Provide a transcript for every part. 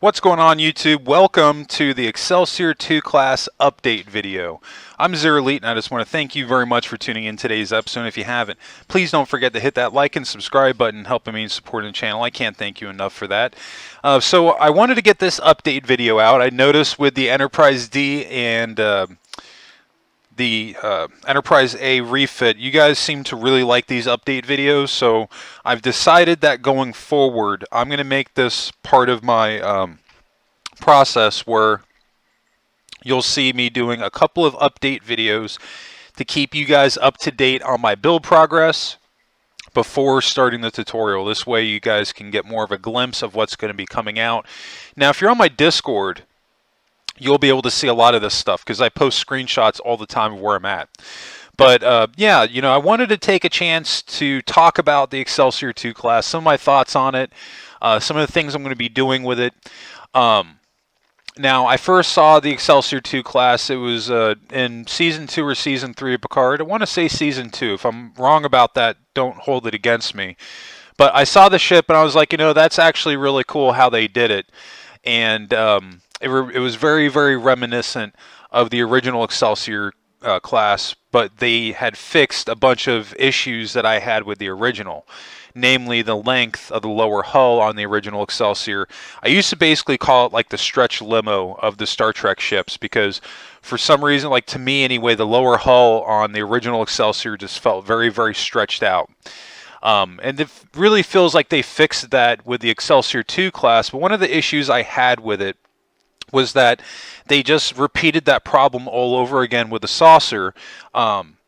What's going on, YouTube? Welcome to the Excelsior 2 class update video. I'm Zero Elite, and I just want to thank you very much for tuning in today's episode. If you haven't, please don't forget to hit that like and subscribe button, helping me in supporting the channel. I can't thank you enough for that. So I wanted to get this update video out. I noticed with the Enterprise D and the Enterprise A refit, you guys seem to really like these update videos, so I've decided that going forward, I'm going to make this part of my process where you'll see me doing a couple of update videos to keep you guys up to date on my build progress before starting the tutorial. This way you guys can get more of a glimpse of what's going to be coming out. Now, if you're on my Discord, you'll be able to see a lot of this stuff because I post screenshots all the time of where I'm at. But yeah, I wanted to take a chance to talk about the Excelsior 2 class, some of my thoughts on it, some of the things I'm going to be doing with it. Now, I first saw the Excelsior 2 class, it was in Season 2 or Season 3 of Picard. I want to say Season 2. If I'm wrong about that, don't hold it against me. But I saw the ship and I was like, that's actually really cool how they did it. And it was very, very reminiscent of the original Excelsior class, but they had fixed a bunch of issues that I had with the original, namely the length of the lower hull on the original Excelsior. I used to basically call it like the stretch limo of the Star Trek ships because for some reason, like to me anyway, the lower hull on the original Excelsior just felt very, very stretched out. And it really feels like they fixed that with the Excelsior 2 class, but one of the issues I had with it was that they just repeated that problem all over again with the saucer,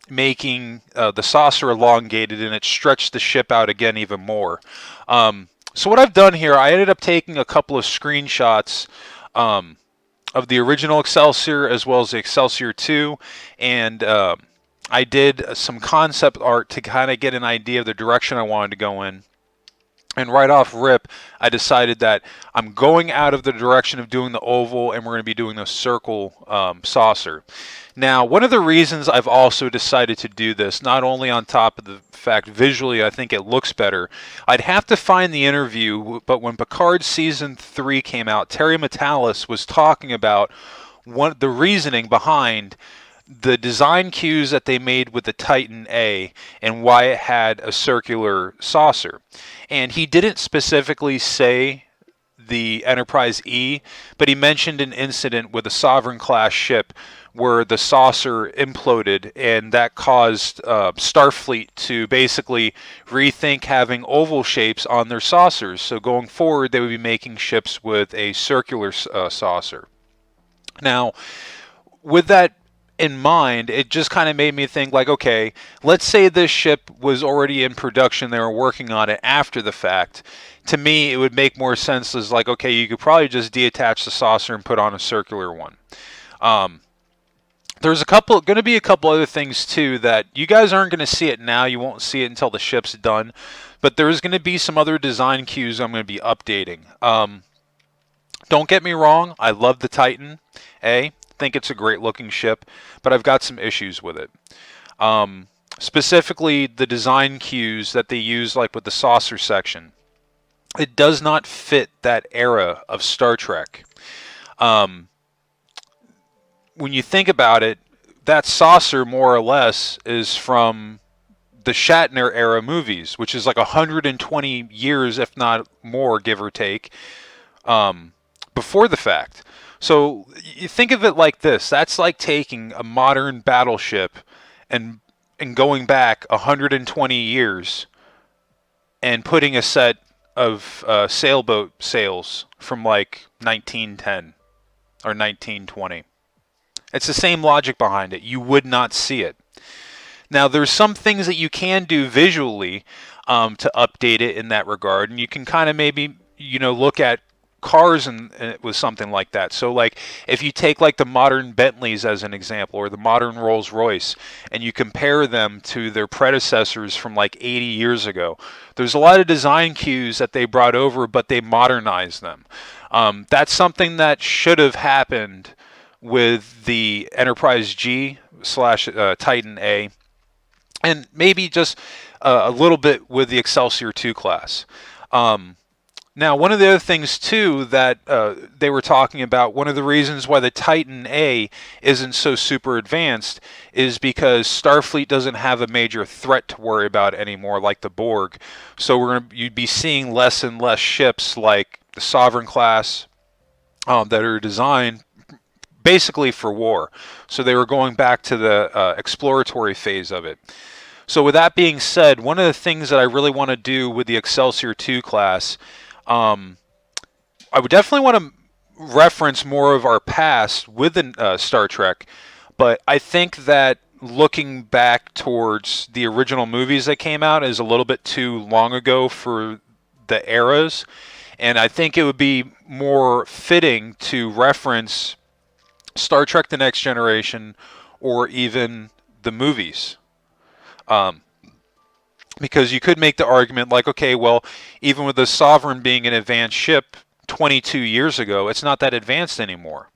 making the saucer elongated, and it stretched the ship out again even more. So what I've done here, I ended up taking a couple of screenshots of the original Excelsior as well as the Excelsior 2, and I did some concept art to kind of get an idea of the direction I wanted to go in. And right off rip, I decided that I'm going out of the direction of doing the oval, and we're going to be doing the circle saucer. Now, one of the reasons I've also decided to do this, not only on top of the fact visually I think it looks better, I'd have to find the interview, but when Picard Season 3 came out, Terry Matalas was talking about the reasoning behind the design cues that they made with the Titan A and why it had a circular saucer. And he didn't specifically say the Enterprise E, but he mentioned an incident with a Sovereign class ship where the saucer imploded, and that caused Starfleet to basically rethink having oval shapes on their saucers. So going forward, they would be making ships with a circular saucer. Now, with that in mind, it just kind of made me think like, okay, let's say this ship was already in production, they were working on it after the fact. To me, it would make more sense as like, okay, you could probably just deattach the saucer and put on a circular one. There's going to be a couple other things too that you guys aren't going to see it now. You won't see it until the ship's done. But there's going to be some other design cues I'm going to be updating. Don't get me wrong, I love the Titan A. Think it's a great looking ship, but I've got some issues with it. Specifically, the design cues that they use, like with the saucer section. It does not fit that era of Star Trek. When you think about it, that saucer more or less is from the Shatner era movies, which is like 120 years, if not more, give or take, before the fact. So you think of it like this. That's like taking a modern battleship and going back 120 years and putting a set of sailboat sails from like 1910 or 1920. It's the same logic behind it. You would not see it. Now, there's some things that you can do visually to update it in that regard, and you can kind of maybe, look at cars and with something like that. So like if you take like the modern Bentleys as an example, or the modern Rolls-Royce, and you compare them to their predecessors from like 80 years ago, there's a lot of design cues that they brought over, but they modernized them. That's something that should have happened with the Enterprise G / Titan A, and maybe just a little bit with the Excelsior 2 class. Now, one of the other things too that they were talking about, one of the reasons why the Titan A isn't so super advanced is because Starfleet doesn't have a major threat to worry about anymore, like the Borg. So you'd be seeing less and less ships like the Sovereign class that are designed basically for war. So they were going back to the exploratory phase of it. So with that being said, one of the things that I really want to do with the Excelsior 2 class, um, I would definitely want to reference more of our past within Star Trek, but I think that looking back towards the original movies that came out is a little bit too long ago for the eras, and I think it would be more fitting to reference Star Trek: The Next Generation or even the movies. Um, because you could make the argument like, okay, well, even with the Sovereign being an advanced ship 22 years ago, it's not that advanced anymore.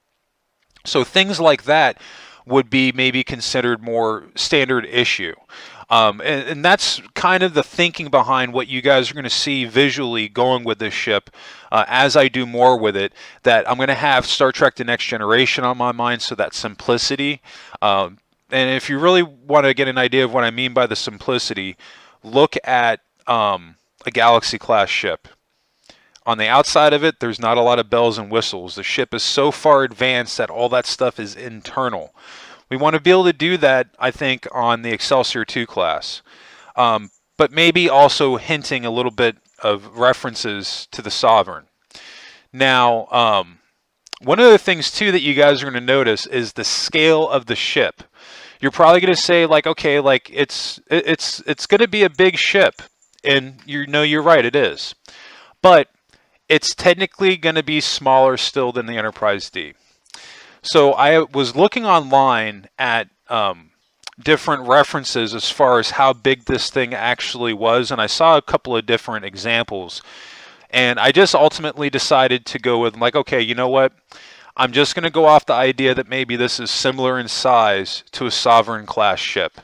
So things like that would be maybe considered more standard issue. And that's kind of the thinking behind what you guys are going to see visually going with this ship as I do more with it. That I'm going to have Star Trek The Next Generation on my mind, so that simplicity. And if you really want to get an idea of what I mean by the simplicity, look at a Galaxy class ship. On the outside of it, there's not a lot of bells and whistles. The ship is so far advanced that all that stuff is internal. We want to be able to do that, I think, on the Excelsior 2 class. But maybe also hinting a little bit of references to the Sovereign. Now, one of the things, too, that you guys are going to notice is the scale of the ship. You're probably going to say, like, okay, like it's going to be a big ship. And you're right, it is. But it's technically going to be smaller still than the Enterprise D. So I was looking online at different references as far as how big this thing actually was, and I saw a couple of different examples. And I just ultimately decided to go with, like, okay, you know what? I'm just going to go off the idea that maybe this is similar in size to a Sovereign class ship.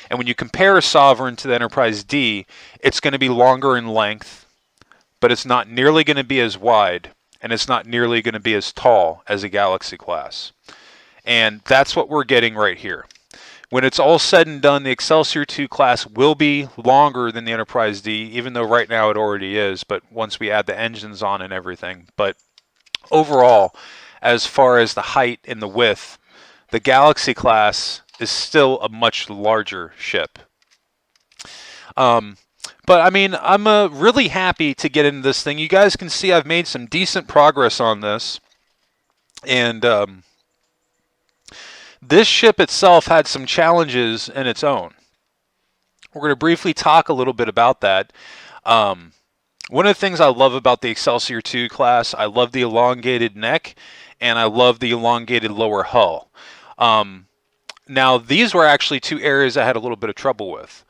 And when you compare a Sovereign to the Enterprise D, it's going to be longer in length, but it's not nearly going to be as wide, and it's not nearly going to be as tall as a Galaxy class. And that's what we're getting right here. When it's all said and done, the Excelsior 2 class will be longer than the Enterprise D, even though right now it already is, but once we add the engines on and everything. But overall, as far as the height and the width, the Galaxy class is still a much larger ship. But I mean, I'm really happy to get into this thing. You guys can see I've made some decent progress on this. And this ship itself had some challenges in its own. We're going to briefly talk a little bit about that. One of the things I love about the Excelsior 2 class, I love the elongated neck, and I love the elongated lower hull. Now, these were actually two areas I had a little bit of trouble with.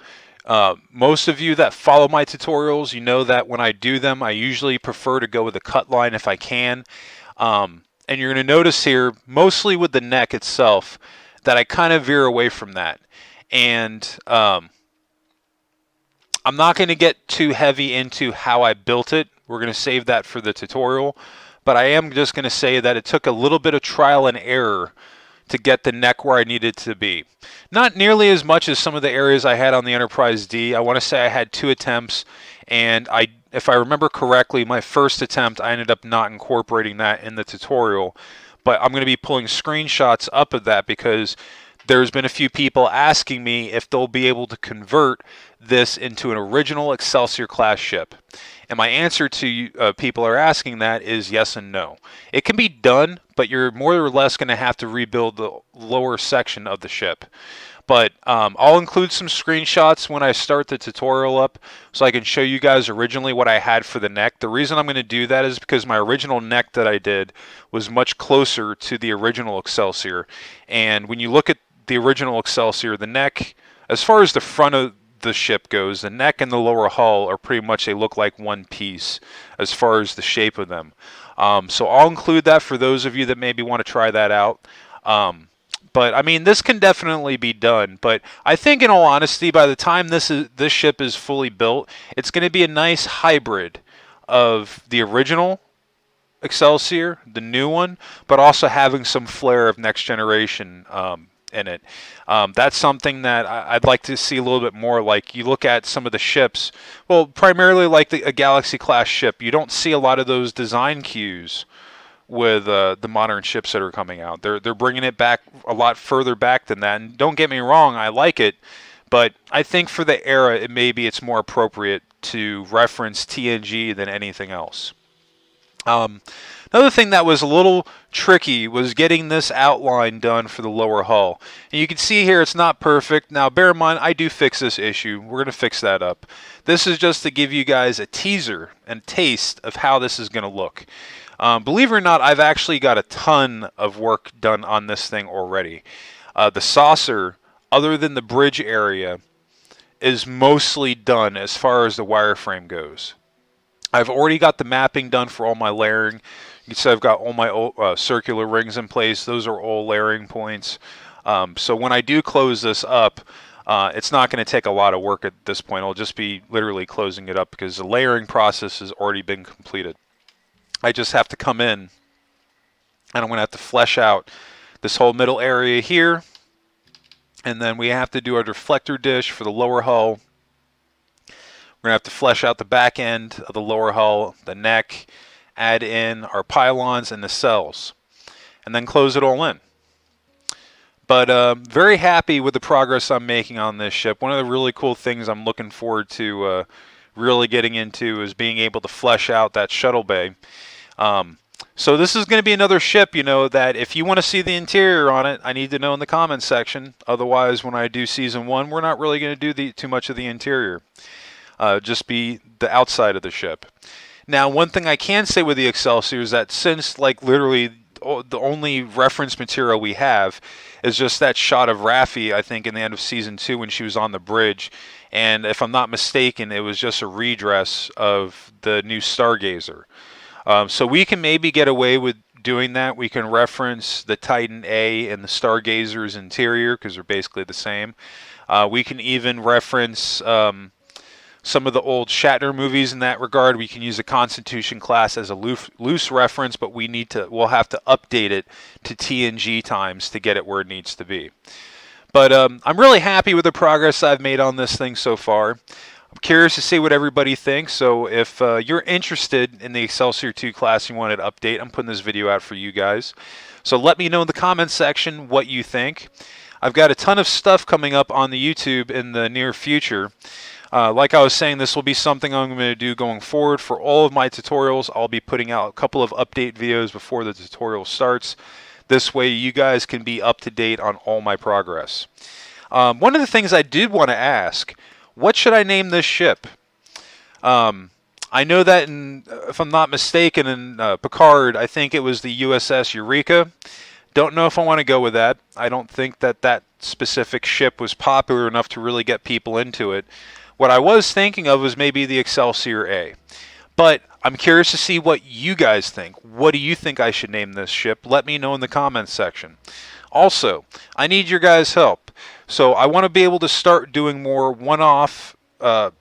Most of you that follow my tutorials, you know that when I do them, I usually prefer to go with a cut line if I can. And you're going to notice here, mostly with the neck itself, that I kind of veer away from that. And I'm not going to get too heavy into how I built it. We're going to save that for the tutorial. But I am just going to say that it took a little bit of trial and error to get the neck where I needed to be. Not nearly as much as some of the areas I had on the Enterprise D. I want to say I had 2 attempts, and if I remember correctly, my first attempt, I ended up not incorporating that in the tutorial. But I'm going to be pulling screenshots up of that because there's been a few people asking me if they'll be able to convert this into an original Excelsior class ship. And my answer to people are asking that is yes and no. It can be done, but you're more or less going to have to rebuild the lower section of the ship. But I'll include some screenshots when I start the tutorial up so I can show you guys originally what I had for the neck. The reason I'm going to do that is because my original neck that I did was much closer to the original Excelsior. And when you look at the original Excelsior, the neck, as far as the front of the ship goes, the neck and the lower hull are pretty much, they look like one piece as far as the shape of them. So I'll include that for those of you that maybe want to try that out. But I mean, this can definitely be done. But I think, in all honesty, by the time this ship is fully built, it's going to be a nice hybrid of the original Excelsior, the new one, but also having some flair of next generation in it. That's something that I'd like to see a little bit more. Like you look at some of the ships, well, primarily like a Galaxy class ship, you don't see a lot of those design cues with the modern ships that are coming out. They're bringing it back a lot further back than that. And don't get me wrong, I like it, but I think for the era, it's more appropriate to reference TNG than anything else. Another thing that was a little tricky was getting this outline done for the lower hull. And you can see here it's not perfect. Now bear in mind, I do fix this issue. We're going to fix that up. This is just to give you guys a teaser and taste of how this is going to look. Believe it or not, I've actually got a ton of work done on this thing already. The saucer, other than the bridge area, is mostly done as far as the wireframe goes. I've already got the mapping done for all my layering. You can see I've got all my circular rings in place. Those are all layering points. So when I do close this up, it's not going to take a lot of work at this point. I'll just be literally closing it up because the layering process has already been completed. I just have to come in and I'm going to have to flesh out this whole middle area here. And then we have to do our deflector dish for the lower hull. We're going to have to flesh out the back end of the lower hull, the neck, add in our pylons and the cells, and then close it all in. But very happy with the progress I'm making on this ship. One of the really cool things I'm looking forward to really getting into is being able to flesh out that shuttle bay. So this is going to be another ship, that if you want to see the interior on it, I need to know in the comments section. Otherwise, when I do Season 1, we're not really going to do too much of the interior. Just be the outside of the ship. Now, one thing I can say with the Excelsior is that since, literally the only reference material we have is just that shot of Raffi, I think, in the end of Season 2 when she was on the bridge. And if I'm not mistaken, it was just a redress of the new Stargazer. So we can maybe get away with doing that. We can reference the Titan A and the Stargazer's interior because they're basically the same. We can even reference some of the old Shatner movies in that regard. We can use the Constitution class as a loose reference, but we'll have to update it to TNG times to get it where it needs to be. But I'm really happy with the progress I've made on this thing so far. I'm curious to see what everybody thinks, so if you're interested in the Excelsior 2 class and you want an update, I'm putting this video out for you guys. So let me know in the comments section what you think. I've got a ton of stuff coming up on the YouTube in the near future. Like I was saying, this will be something I'm going to do going forward. For all of my tutorials, I'll be putting out a couple of update videos before the tutorial starts. This way you guys can be up to date on all my progress. One of the things I did want to ask, what should I name this ship? I know that, if I'm not mistaken, in Picard, I think it was the USS Eureka. Don't know if I want to go with that. I don't think that specific ship was popular enough to really get people into it. What I was thinking of was maybe the Excelsior A. But I'm curious to see what you guys think. What do you think I should name this ship? Let me know in the comments section. Also, I need your guys' help. So I want to be able to start doing more one-off,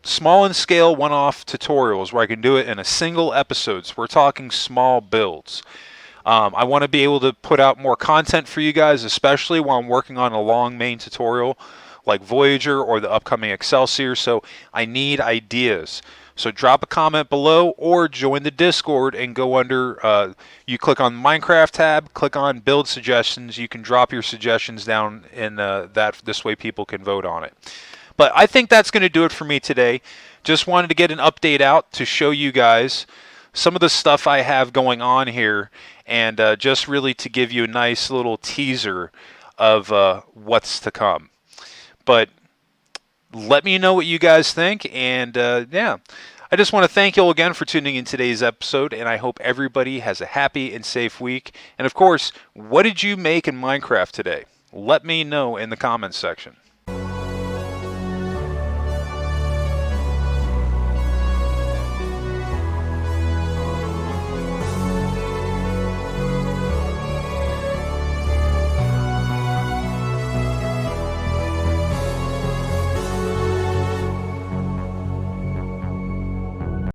small in scale one-off tutorials where I can do it in a single episode. So we're talking small builds. I want to be able to put out more content for you guys, especially while I'm working on a long main tutorial like Voyager or the upcoming Excelsior. So I need ideas. So drop a comment below or join the Discord and go under, you click on the Minecraft tab, click on build suggestions. You can drop your suggestions down in this way people can vote on it. But I think that's going to do it for me today. Just wanted to get an update out to show you guys some of the stuff I have going on here, and just really to give you a nice little teaser of what's to come. But let me know what you guys think, and yeah, I just want to thank you all again for tuning in today's episode, and I hope everybody has a happy and safe week. And of course, what did you make in Minecraft today? Let me know in the comments section.